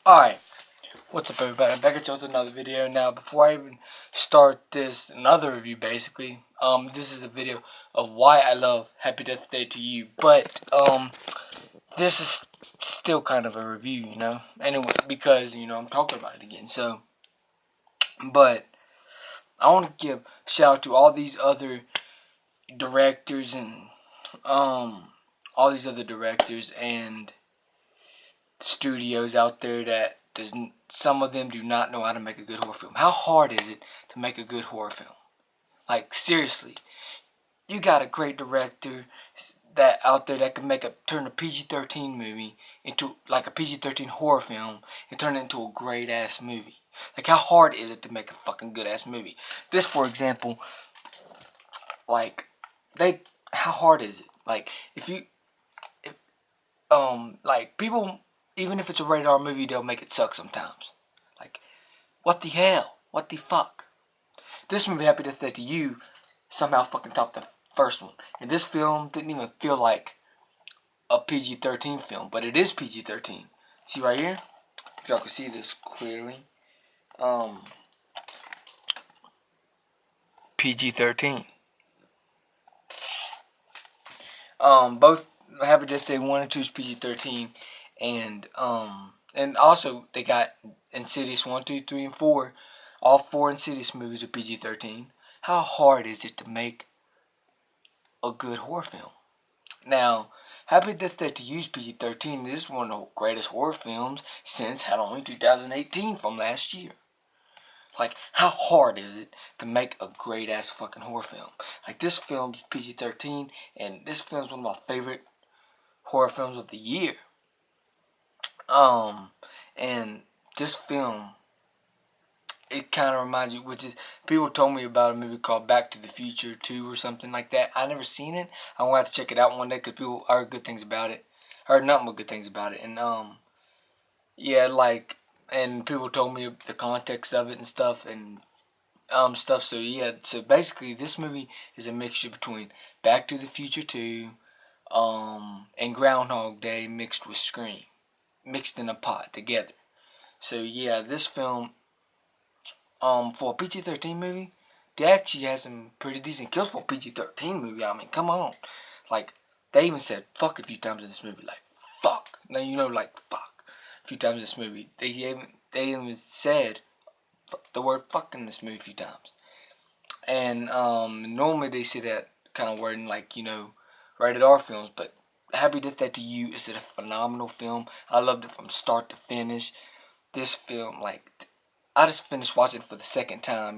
Alright, what's up everybody? I'm back at you with another video. Now, before I even start this, another review basically, this is a video of why I love Happy Death Day to You, but, this is still kind of a review, anyway, because, I'm talking about it again, so, but, I want to give a shout out to all these other directors and, studios out there that some of them do not know how to make a good horror film. How hard is it to make a good horror film? Like, seriously, you got a great director that out there that can turn a PG-13 movie into like a PG-13 horror film and turn it into a great ass movie. Like, how hard is it to make a fucking good ass movie? This, for example, like, how hard is it? Like, like, people, even if it's a rated R movie, they'll make it suck sometimes. Like, what the hell? What the fuck? This movie, Happy Death Day to You, somehow fucking topped the first one. And this film didn't even feel like a PG-13 film, but it is PG-13. See right here? If y'all can see this clearly. PG-13. Both Happy Death Day 1 and 2 is PG-13. And also they got Insidious 1, 2, 3, and 4. All 4 Insidious movies are PG-13. How hard is it to make a good horror film? Now, Happy Death Day to You is PG-13. This is one of the greatest horror films since Halloween 2018 from last year. Like, how hard is it to make a great ass fucking horror film? Like, this film's PG-13, and this film's one of my favorite horror films of the year. And this film, it kind of reminds you, which is, people told me about a movie called Back to the Future 2 or something like that. I never seen it. I'm going to have to check it out one day because people heard good things about it. I heard nothing but good things about it. And, yeah, like, and people told me the context of it and stuff, so yeah, so basically this movie is a mixture between Back to the Future 2, and Groundhog Day mixed with Scream, mixed in a pot together. So yeah, this film, for a PG-13 movie, they actually has some pretty decent kills for a PG-13 movie. I mean, come on. Like, they even said fuck a few times in this movie. Like, fuck. Now, like, fuck. A few times in this movie. They even said the word fuck in this movie a few times. And, normally they say that kind of word in, like, rated R films, but Happy Death Day to You is a phenomenal film. I loved it from start to finish. This film, like, I just finished watching it for the second time.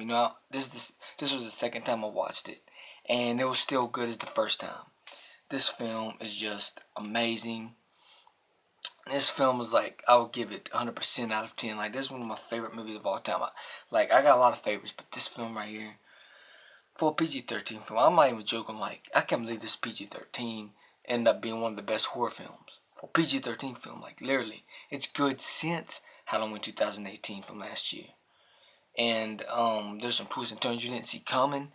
This was the second time I watched it, and it was still good as the first time. This film is just amazing. This film is like, I would give it 100% out of 10. Like, this is one of my favorite movies of all time. I got a lot of favorites, but this film right here, for a PG-13 film, I'm not even joking. Like, I can't believe this PG-13 ended up being one of the best horror films. For a PG-13 film, like, literally, it's good since Halloween 2018 from last year. And there's some twists and turns you didn't see coming.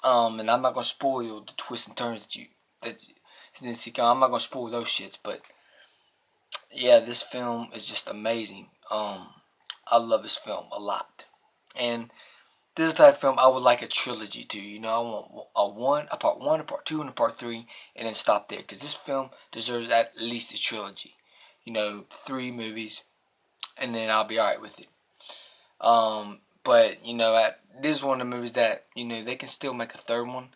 And I'm not gonna spoil the twists and turns that you didn't see coming. I'm not gonna spoil those shits, but yeah, this film is just amazing. I love this film a lot, and this is the type of film I would like a trilogy to. I want a part 1, a part 2, and a part 3, and then stop there, because this film deserves at least a trilogy. 3 movies, and then I'll be alright with it. But this is one of the movies that they can still make a third one,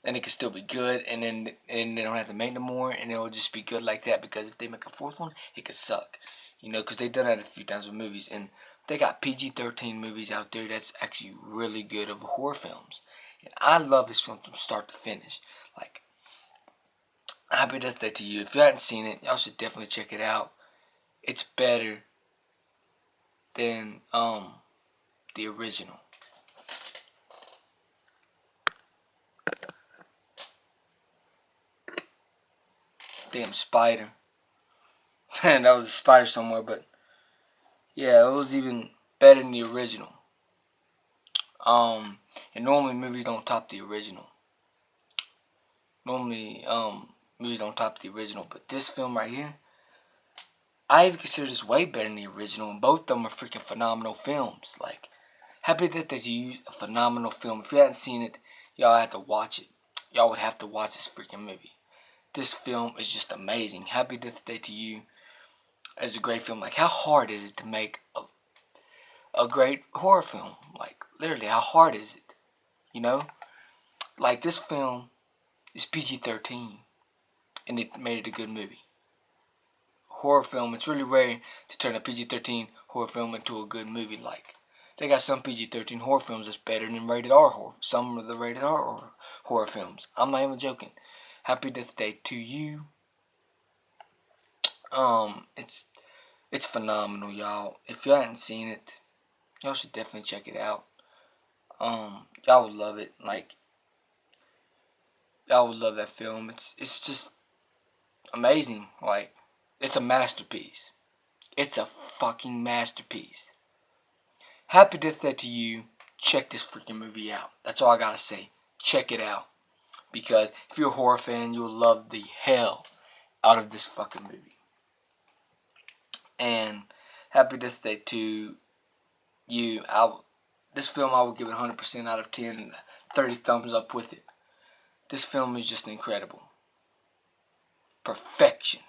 and it can still be good, and then they don't have to make no more, and it will just be good like that. Because if they make a fourth one, it could suck, because they've done that a few times with movies, and they got PG-13 movies out there that's actually really good of horror films, and I love this film from start to finish. Like, Happy Death Day to You. If you haven't seen it, y'all should definitely check it out. It's better than the original. Damn spider. That was a spider somewhere, but yeah, it was even better than the original. And normally movies don't top the original. Normally, movies don't top the original, but this film right here, I even consider this way better than the original, and both of them are freaking phenomenal films. Like, Happy Death Day to You, a phenomenal film. If you hadn't seen it, y'all have to watch it. Y'all would have to watch this freaking movie. This film is just amazing. Happy Death Day to You is a great film. Like, how hard is it to make a great horror film? Like, literally, how hard is it? You know? Like, this film is PG-13, and it made it a good movie. Horror film, it's really rare to turn a PG-13 horror film into a good movie. Like, they got some PG-13 horror films that's better than rated R horror. Some of the rated R horror films. I'm not even joking. Happy Death Day to You. It's phenomenal, y'all. If you hadn't seen it, y'all should definitely check it out. Y'all would love it. Like, y'all would love that film. It's just amazing. Like, it's a masterpiece. It's a fucking masterpiece. Happy Death Day to You. Check this freaking movie out. That's all I gotta say. Check it out. Because if you're a horror fan, you'll love the hell out of this fucking movie. And Happy Death Day to You. This film I would give it 100% out of 10 and 30 thumbs up with it. This film is just incredible. Perfection.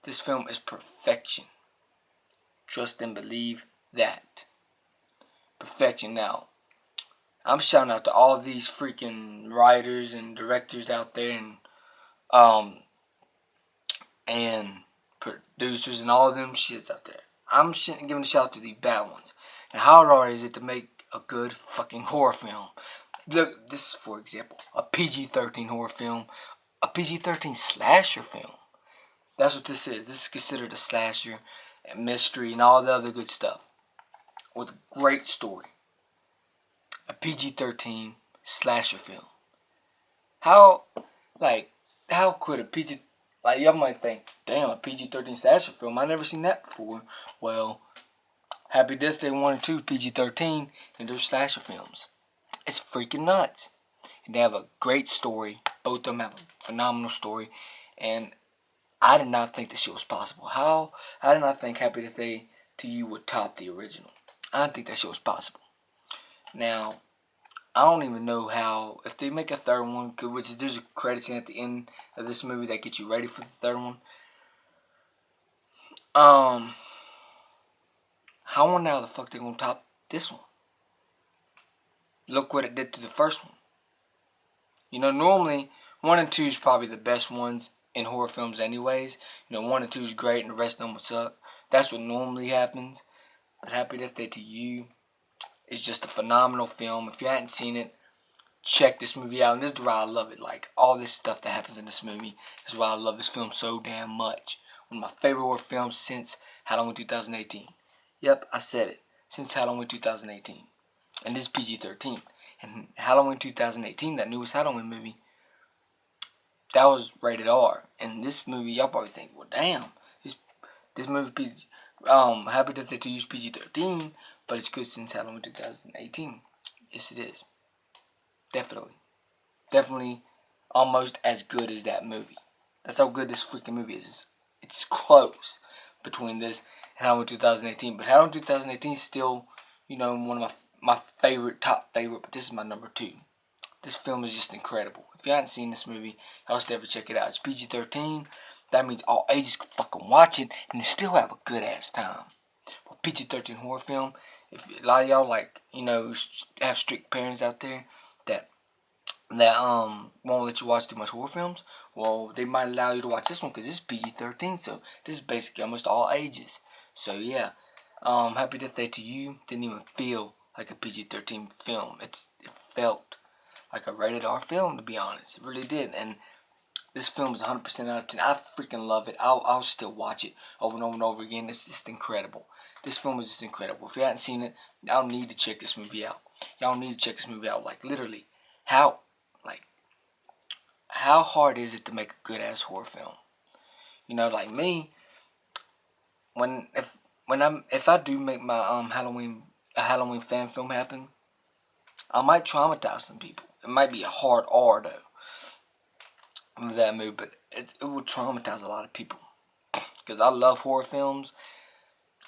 This film is perfection. Trust and believe that. Perfection. Now, I'm shouting out to all of these freaking writers and directors out there, and producers and all of them shits out there. I'm giving a shout out to the bad ones. Now, how hard is it to make a good fucking horror film? Look, this is, for example, a PG-13 horror film, a PG-13 slasher film. That's what this is. This is considered a slasher and mystery and all the other good stuff with a great story. A PG-13 slasher film. How could a PG, like, y'all might think, damn, a PG-13 slasher film, I never seen that before. Well, Happy Death Day 1 and 2 PG-13, and they're slasher films. It's freaking nuts. And they have a great story. Both of them have a phenomenal story. And I did not think this shit was possible. I did not think Happy Death Day to You would top the original. I didn't think that shit was possible. Now, I don't even know how, if they make a third one, which is, there's a credit scene at the end of this movie that gets you ready for the third one. How the fuck they gonna top this one? Look what it did to the first one. You know, normally 1 and 2 is probably the best ones in horror films anyways. You know, 1 and 2 is great and the rest of them would suck. That's what normally happens. But Happy Death Day to You is just a phenomenal film. If you hadn't seen it, check this movie out. And this is why I love it. Like, all this stuff that happens in this movie is why I love this film so damn much. One of my favorite horror films since Halloween 2018. Yep, I said it. Since Halloween 2018. And this is PG-13. And Halloween 2018, that newest Halloween movie, that was rated R. And this movie, y'all probably think, well, damn, this movie, Happy Death Day to use PG-13, but it's good since Halloween 2018. Yes, it is. Definitely almost as good as that movie. That's how good this freaking movie is. It's close between this and Halloween 2018. But Halloween 2018 is still, one of my top favorite, but this is my number 2. This film is just incredible. If you haven't seen this movie, y'all should ever check it out. It's PG-13. That means all ages can fucking watch it and still have a good ass time. For PG-13 horror film, if a lot of y'all have strict parents out there that won't let you watch too much horror films, well, they might allow you to watch this one because this is PG-13, so this is basically almost all ages. So yeah, Happy Death Day to You didn't even feel like a PG-13 film. It felt like a rated R film, to be honest. It really did. And this film is 100% out of 10. I freaking love it. I'll still watch it over and over and over again. It's just incredible. This film is just incredible. If you haven't seen it, y'all need to check this movie out. Y'all need to check this movie out. Like, literally, how hard is it to make a good ass horror film? You know, like me, if I do make my Halloween fan film happen, I might traumatize some people. It might be a hard R though, that movie, but it will traumatize a lot of people because I love horror films.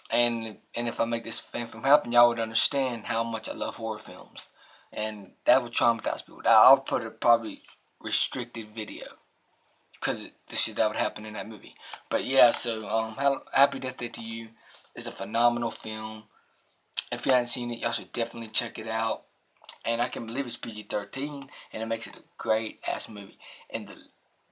And if I make this fan film happen, y'all would understand how much I love horror films, and that would traumatize people. I'll put a probably restricted video because the shit that would happen in that movie. But yeah, so Happy Death Day to You is a phenomenal film. If you haven't seen it, y'all should definitely check it out. And I can believe it's PG-13, and it makes it a great ass movie. And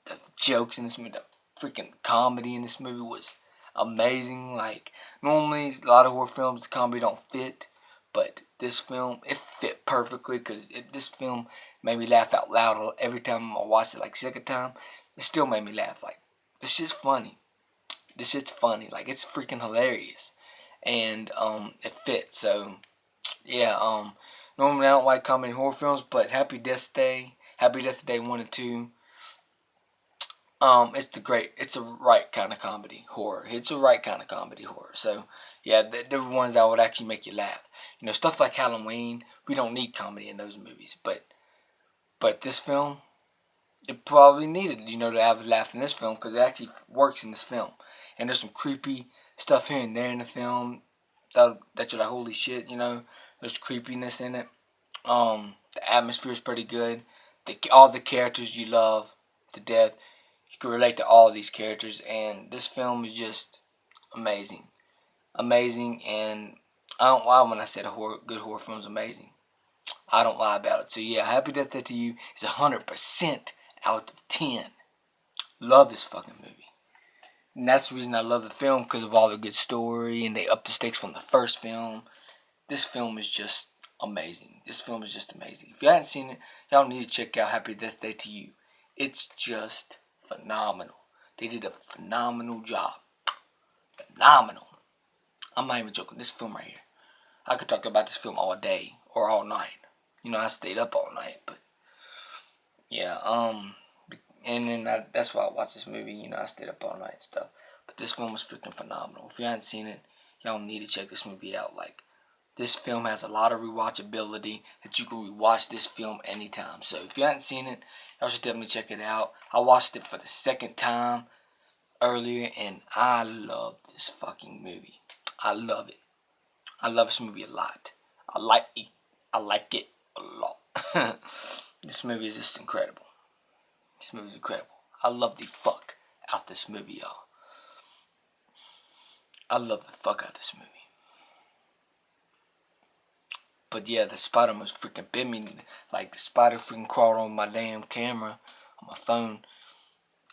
the jokes in this movie, the freaking comedy in this movie was amazing. Like, normally a lot of horror films, the comedy don't fit, but this film, it fit perfectly, because this film made me laugh out loud every time I watched it. Like, second time, it still made me laugh. Like, this shit's funny. This shit's funny. Like, it's freaking hilarious. And it fits. So yeah, normally I don't like comedy horror films, but Happy Death Day 1 and 2, it's a right kind of comedy horror. It's a right kind of comedy horror. So yeah, they're the ones that would actually make you laugh. You know, stuff like Halloween, we don't need comedy in those movies, but this film, it probably needed, you know, to have us laugh in this film, because it actually works in this film. And there's some creepy stuff here and there in the film that you're like, holy shit, you know, there's creepiness in it. The atmosphere is pretty good. All the characters you love to death. You can relate to all these characters, and this film is just amazing, amazing. And I don't lie when I said good horror film is amazing. I don't lie about it. So yeah, Happy Death Day to You is 100% out of 10. Love this fucking movie. And that's the reason I love the film, because of all the good story, and they up the stakes from the first film. This film is just amazing. This film is just amazing. If you haven't seen it, y'all need to check out Happy Death Day to You. It's just phenomenal. They did a phenomenal job. Phenomenal. I'm not even joking. This film right here, I could talk about this film all day or all night. You know, I stayed up all night, but yeah, and then that's why I watched this movie. You know, I stayed up all night and stuff. But this film was freaking phenomenal. If you haven't seen it, y'all need to check this movie out. Like, this film has a lot of rewatchability, that you can rewatch this film anytime. So if you haven't seen it, y'all should definitely check it out. I watched it for the second time earlier, and I love this fucking movie. I love it. I love this movie a lot. I like it a lot. This movie is just incredible. This movie is incredible. I love the fuck out this movie, y'all. I love the fuck out this movie. But yeah, the spider was freaking bit me. Like, the spider freaking crawled on my damn camera, on my phone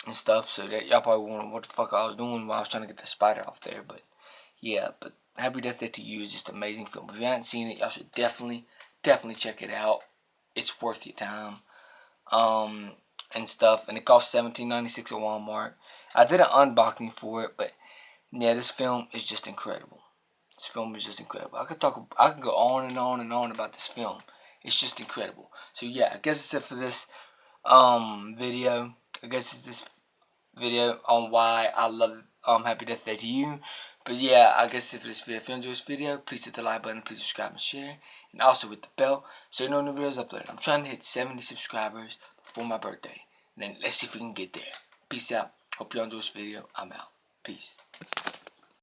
and stuff. So that y'all probably wondering what the fuck I was doing while I was trying to get the spider off there. But yeah, but Happy Death Day to You is just an amazing film. If you haven't seen it, y'all should definitely check it out. It's worth your time. And stuff. And it cost $17.96 at Walmart. I did an unboxing for it, but yeah, this film is just incredible. This film is just incredible. I could go on and on and on about this film. It's just incredible. So yeah, I guess it's it for this video. I guess it's this video on why I love Happy Death Day to You. But yeah, I guess if this video, if you enjoyed this video, please hit the like button, please subscribe and share, and also hit the bell so you know when the videos uploaded. I'm trying to hit 70 subscribers before my birthday, and then let's see if we can get there. Peace out. Hope you enjoyed this video. I'm out. Peace.